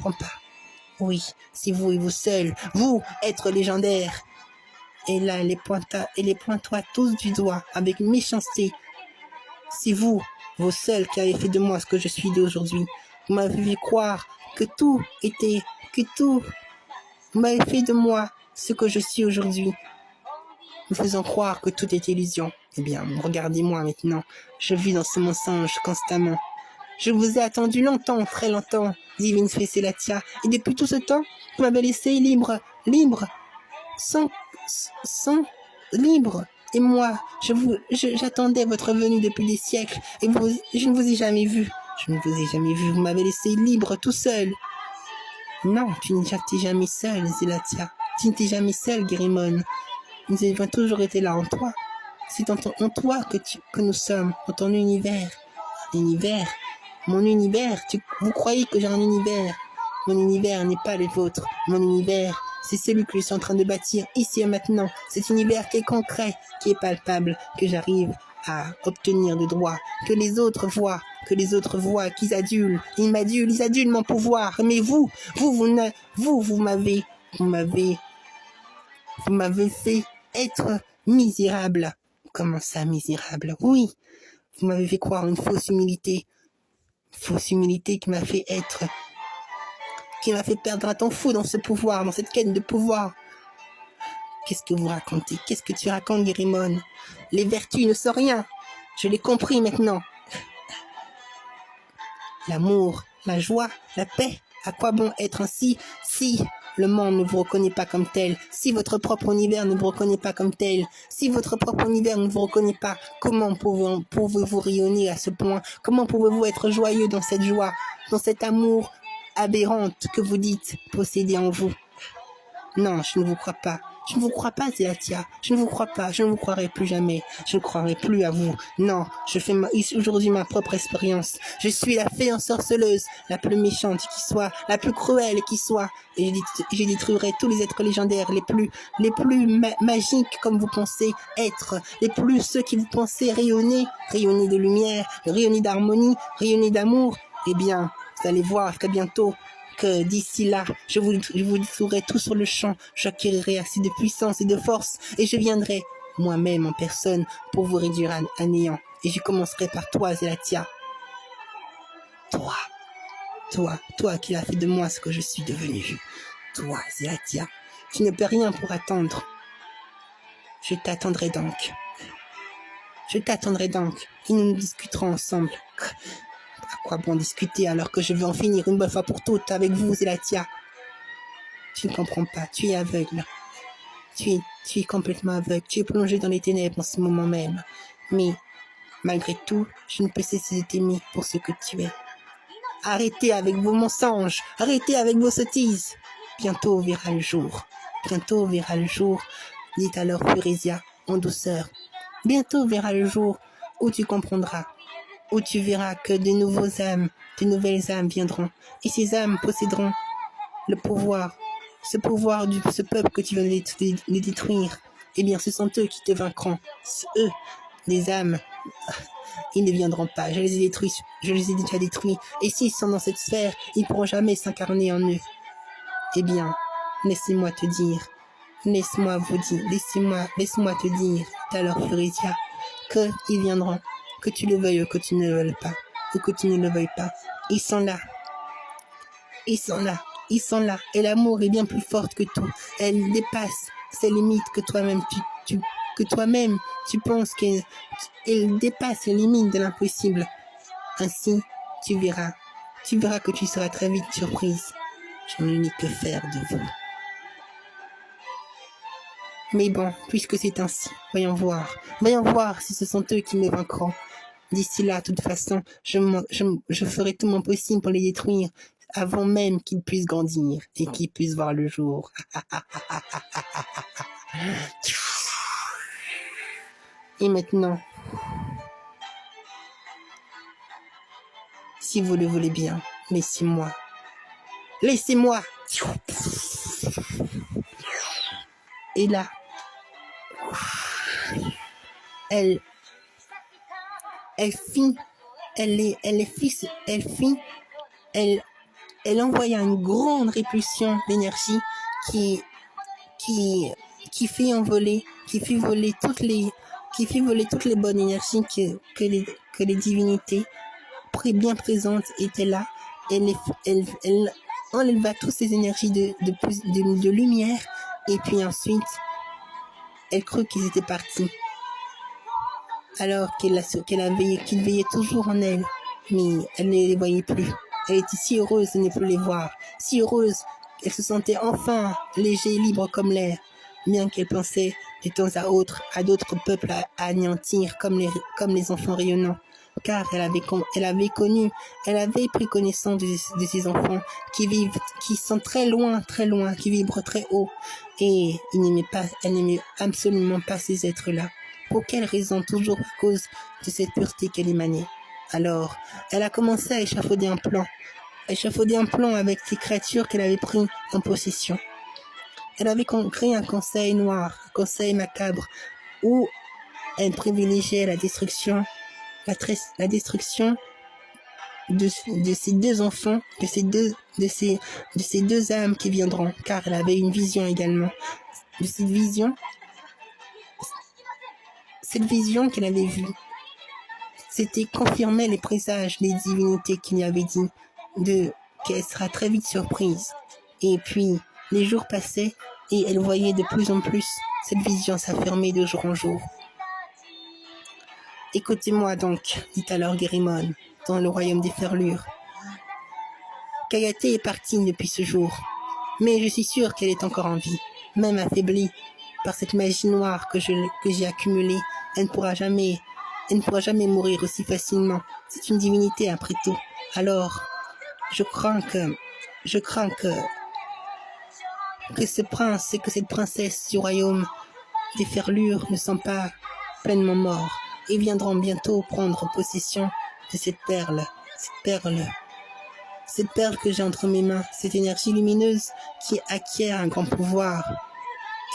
comprends pas. Oui, c'est vous et vous seul, vous, être légendaire. Et là, elle les pointoie tous du doigt, avec méchanceté. C'est vous, vous seuls, qui avez fait de moi ce que je suis d'aujourd'hui. Vous m'avez fait croire que tout était, que tout... Vous m'avez fait de moi ce que je suis aujourd'hui, me faisant croire que tout est illusion. Eh bien, regardez-moi maintenant. Je vis dans ce mensonge constamment. Je vous ai attendu longtemps, très longtemps, divine fée Célatia. Et depuis tout ce temps, vous m'avez laissé libre, sans, libre. Et moi, j'attendais votre venue depuis des siècles. Et je ne vous ai jamais vu. Je ne vous ai jamais vu. Vous m'avez laissé libre, tout seul. Non, tu n'étais jamais seul, Célatia. Tu n'étais jamais seul, Guérimon. Nous avons toujours été là en toi. C'est en toi que nous sommes, dans ton univers. Univers. Mon univers. Vous croyez que j'ai un univers? Mon univers n'est pas le vôtre. Mon univers, c'est celui que je suis en train de bâtir ici et maintenant. Cet univers qui est concret, qui est palpable, que j'arrive à obtenir de droit, que les autres voient, qu'ils adulent. Ils adulent mon pouvoir. Mais vous m'avez fait être misérable. Comment ça, misérable? Oui, vous m'avez fait croire une fausse humilité. Fausse humilité qui m'a fait perdre un temps fou dans ce pouvoir, dans cette quête de pouvoir. Qu'est-ce que vous racontez? Qu'est-ce que tu racontes, Guérimon? Les vertus ne sont rien. Je l'ai compris maintenant. L'amour, la joie, la paix. À quoi bon être ainsi si le monde ne vous reconnaît pas comme tel, si votre propre univers ne vous reconnaît pas comme tel, si votre propre univers ne vous reconnaît pas, comment pouvez-vous rayonner à ce point? Comment pouvez-vous être joyeux dans cette joie, dans cet amour aberrante que vous dites posséder en vous? Non, je ne vous crois pas. Je ne vous crois pas, Célatia. Je ne vous crois pas. Je ne vous croirai plus jamais. Je ne croirai plus à vous. Non, je fais aujourd'hui ma propre expérience. Je suis la fée ensorceleuse, la plus méchante qui soit, la plus cruelle qui soit. Et je détruirai tous les êtres légendaires, les plus magiques comme vous pensez être, ceux qui vous pensez rayonner de lumière, rayonner d'harmonie, rayonner d'amour. Eh bien, vous allez voir très bientôt que d'ici là, je vous détruirai tout sur le champ, j'acquérirai assez de puissance et de force, et je viendrai moi-même en personne pour vous réduire à néant. Et je commencerai par toi, Célatia. Toi qui as fait de moi ce que je suis devenu. Toi, Célatia, tu ne peux rien pour attendre. Je t'attendrai donc. Et nous discuterons ensemble. À quoi bon discuter alors que je veux en finir une bonne fois pour toutes avec vous, Célatia? Tu ne comprends pas, tu es aveugle. Tu es complètement aveugle, tu es plongé dans les ténèbres en ce moment même. Mais, malgré tout, je ne peux cesser de t'aimer pour ce que tu es. Arrêtez avec vos mensonges, arrêtez avec vos sottises. Bientôt verra le jour, dit alors Furésia en douceur. Bientôt verra le jour où tu comprendras, où tu verras que de nouvelles âmes viendront, et ces âmes posséderont le pouvoir, ce peuple que tu viens de détruire. Eh bien, ce sont eux qui te vaincront. Eux, les âmes, ils ne viendront pas. Je les ai déjà détruits. Et s'ils sont dans cette sphère, ils ne pourront jamais s'incarner en eux. Eh bien, laisse-moi te dire, laisse-moi te dire, tout à l'heure, Furésia, qu'ils viendront, que tu le veuilles ou que tu ne le veuilles pas, ou que tu ne le veuilles pas. Ils sont là, et l'amour est bien plus forte que tout. Elle dépasse ces limites que toi-même tu penses qu'elle dépasse les limites de l'impossible. Ainsi, tu verras que tu seras très vite surprise. Je n'ai que faire de vous. Mais bon, puisque c'est ainsi, voyons voir si ce sont eux qui me vaincront. D'ici là, de toute façon, je ferai tout mon possible pour les détruire avant même qu'ils puissent grandir et qu'ils puissent voir le jour. Et maintenant, si vous le voulez bien, laissez-moi. Et là, elle elle envoya une grande répulsion d'énergie qui, qui, qui fit envoler, qui fit voler toutes les bonnes énergies que les divinités bien présentes étaient là. Elle enleva toutes ces énergies de lumière, et puis ensuite, elle crut qu'ils étaient partis. Alors qu'ils veillaient toujours en elle, mais elle ne les voyait plus. Elle était si heureuse de ne plus les voir, si heureuse qu'elle se sentait enfin léger et libre comme l'air, bien qu'elle pensait de temps à autre à d'autres peuples à anéantir comme les enfants rayonnants. Car elle avait pris connaissance de ces enfants qui sont très loin, qui vibrent très haut, et elle n'aimait absolument pas ces êtres-là. Pour quelle raison? Toujours à cause de cette pureté qu'elle émanait. Alors, elle a commencé à échafauder un plan avec ces créatures qu'elle avait pris en possession. Elle avait créé un conseil noir, un conseil macabre, où elle privilégiait la destruction de ces deux enfants, de ces deux âmes qui viendront, car elle avait une vision également. De cette vision qu'elle avait vue, c'était confirmer les présages des divinités qui lui avaient dit qu'elle sera très vite surprise. Et puis, les jours passaient et elle voyait de plus en plus cette vision s'affirmer de jour en jour. Écoutez-moi donc, dit alors Guérimon, dans le royaume des ferlures. Kayate est partie depuis ce jour, mais je suis sûre qu'elle est encore en vie, même affaiblie par cette magie noire que j'ai accumulée. Elle ne pourra jamais mourir aussi facilement. C'est une divinité après tout. Alors, je crains que ce prince et que cette princesse du royaume des ferlures ne sont pas pleinement morts et viendront bientôt prendre possession de cette perle que j'ai entre mes mains, cette énergie lumineuse qui acquiert un grand pouvoir.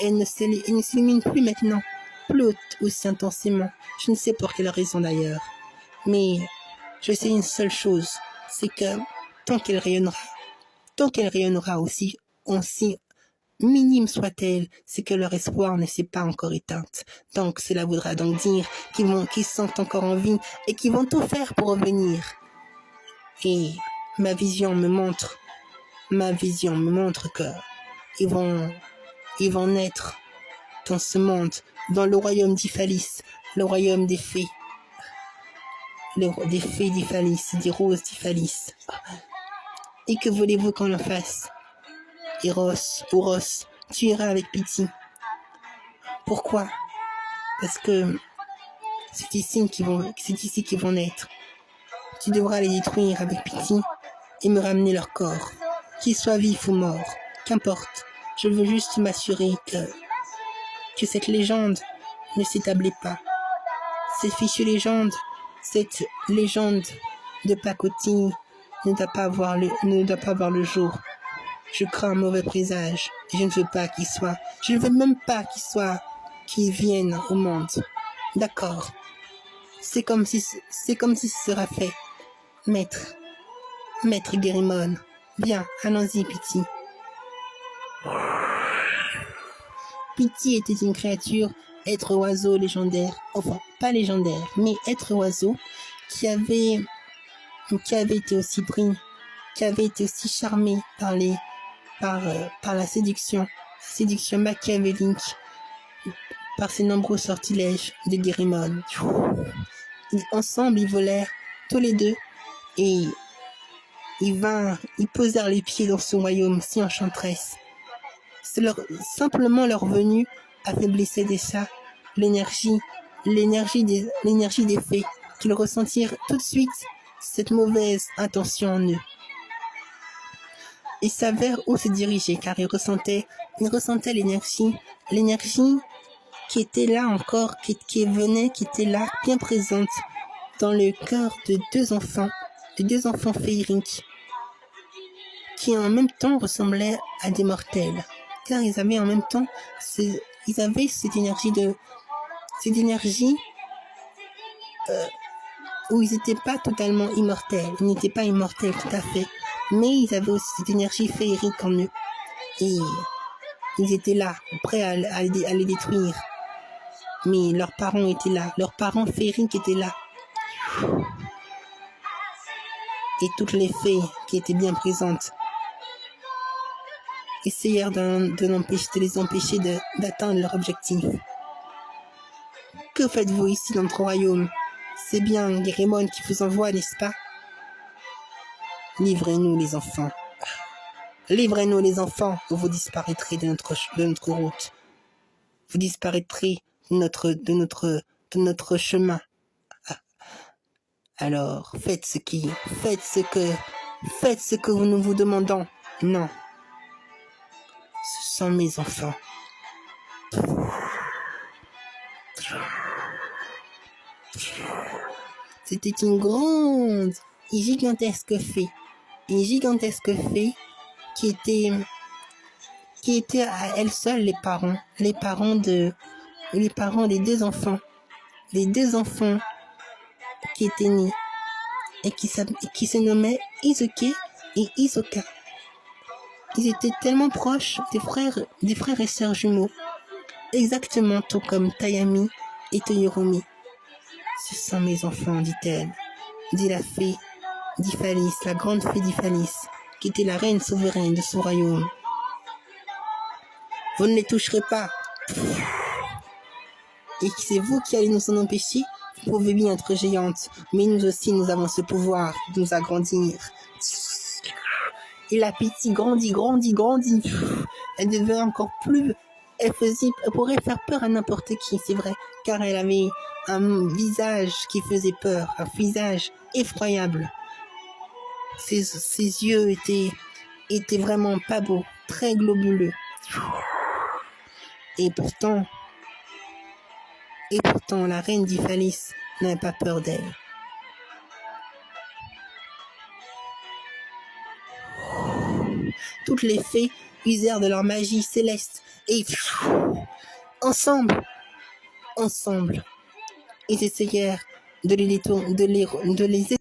Elle ne s'illumine plus maintenant, plus aussi intensément. Je ne sais pour quelle raison d'ailleurs. Mais je sais une seule chose, c'est que tant qu'elle rayonnera aussi minime soit-elle, c'est que leur espoir ne s'est pas encore éteint. Donc cela voudra donc dire qu'ils sont encore en vie et qu'ils vont tout faire pour revenir. Et ma vision me montre que ils vont naître dans ce monde, dans le royaume d'Iphalis, le royaume des fées, des fées d'Iphalis, des roses d'Iphalis. Et que voulez-vous qu'on en fasse? Ouros, tu iras avec Pity. Pourquoi? Parce que c'est ici qu'ils vont naître. Tu devras les détruire avec Pity et me ramener leur corps, qu'ils soient vifs ou morts, qu'importe. Je veux juste m'assurer que cette légende ne s'établit pas. Cette fichue légende, de pacotille ne doit pas voir le jour. Je crains un mauvais présage et je ne veux même pas qu'ils viennent au monde. D'accord. C'est comme si ce sera fait. Maître Guérimon, bien, allons-y, Pity. Pity était une créature, être oiseau légendaire, enfin, pas légendaire, mais être oiseau, qui avait été aussi charmé par la séduction machiavélique, par ses nombreux sortilèges de Guérimon. Ensemble, ils volèrent tous les deux et ils posèrent les pieds dans ce royaume si enchanteresse. Simplement leur venue affaiblissait déjà l'énergie des fées, qu'ils ressentirent tout de suite cette mauvaise intention en eux. Ils savèrent où se diriger car ils ressentaient l'énergie qui était là encore, qui était là, bien présente dans le cœur de deux enfants féeriques, qui en même temps ressemblaient à des mortels, car ils avaient en même temps, cette énergie où ils n'étaient pas totalement immortels, ils n'étaient pas immortels tout à fait, Mais ils avaient aussi cette énergie féerique en eux. Et ils étaient là, prêts à les détruire. Mais leurs parents étaient là, leurs parents féeriques étaient là. Et toutes les fées qui étaient bien présentes essayèrent de les empêcher d'atteindre leur objectif. Que faites-vous ici dans notre royaume? C'est bien Guérimon qui vous envoie, n'est-ce pas? Livrez-nous les enfants. Livrez-nous les enfants ou vous disparaîtrez de notre route. Vous disparaîtrez de notre chemin. Alors, faites ce que nous vous demandons. Non. Ce sont mes enfants. C'était une grande et gigantesque fée. Une gigantesque fée qui était à elle seule les parents des deux enfants. Les deux enfants qui étaient nés et qui se nommaient Izuki et Isoka. Ils étaient tellement proches des frères et sœurs jumeaux, exactement tout comme Tayami et Toyoromi. Ce sont mes enfants, dit-elle, dit la fée d'Iphalis, la grande fée d'Iphalis, qui était la reine souveraine de ce royaume. Vous ne les toucherez pas. Et c'est vous qui allez nous en empêcher? Vous pouvez bien être géante, mais nous aussi nous avons ce pouvoir de nous agrandir. Et la petite grandit. Elle devint encore plus... Elle pourrait faire peur à n'importe qui, c'est vrai, car elle avait un visage qui faisait peur, un visage effroyable. Ses yeux étaient vraiment pas beaux, très globuleux. Et pourtant, la reine d'Iphalis n'avait pas peur d'elle. Toutes les fées usèrent de leur magie céleste et ensemble, ils essayèrent de les